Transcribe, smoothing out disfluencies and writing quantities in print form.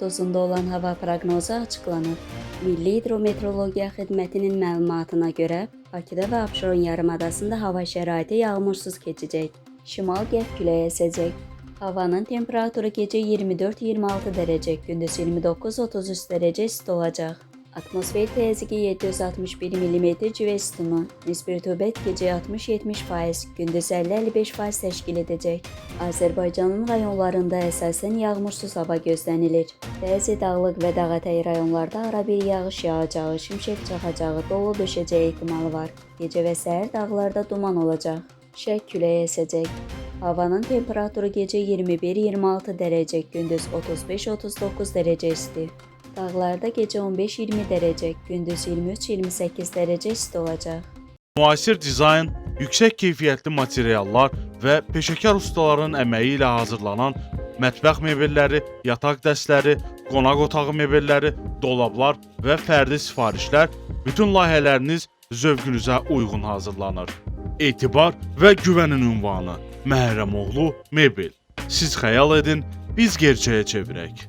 30-da olan hava proqnozu açıqlanıb. Milli Hidrometeorologiya Xidmətinin məlumatına görə, Bakıda və Abşeron yarımadasında hava şəraiti yağmursuz keçəcək. Şimal-qərb küləyi əsəcək. Havanın temperaturu gecə 24-26 dərəcə, gündüz 29-33 dərəcə isti olacaq. Atmosfer təzyiqi 761 mm civə istimu, nisbi rütubət gecə 60-70%, gündüz 50-55% təşkil edəcək. Azərbaycanın rayonlarında əsasən yağmursuz hava gözlənilir. Bəzi dağlıq və dağətəyi rayonlarda arabir yağış yağacağı, şimşək çaxacağı, dolu düşəcəyi ehtimalı var. Gecə və səhər dağlarda duman olacaq. Şərq küləyi əsəcək. Havanın temperaturu gecə 21-26 dərəcə, gündüz 35-39 dərəcə isti. Dağlarda gecə 15-20 dərəcə, gündüz 23-28 dərəcə isti olacaq. Müasir dizayn, yüksək keyfiyyətli materiallar və peşəkar ustaların əməyi ilə hazırlanan mətbəx mebelləri, yataq dəstləri, qonaq otağı mebelləri, dolablar və fərdi sifarişlər bütün layihələriniz zövqünüzə uyğun hazırlanır. Etibar və güvənin ünvanı Məhrəmoğlu Mebel. Siz xəyal edin, biz gerçəyə çevirək.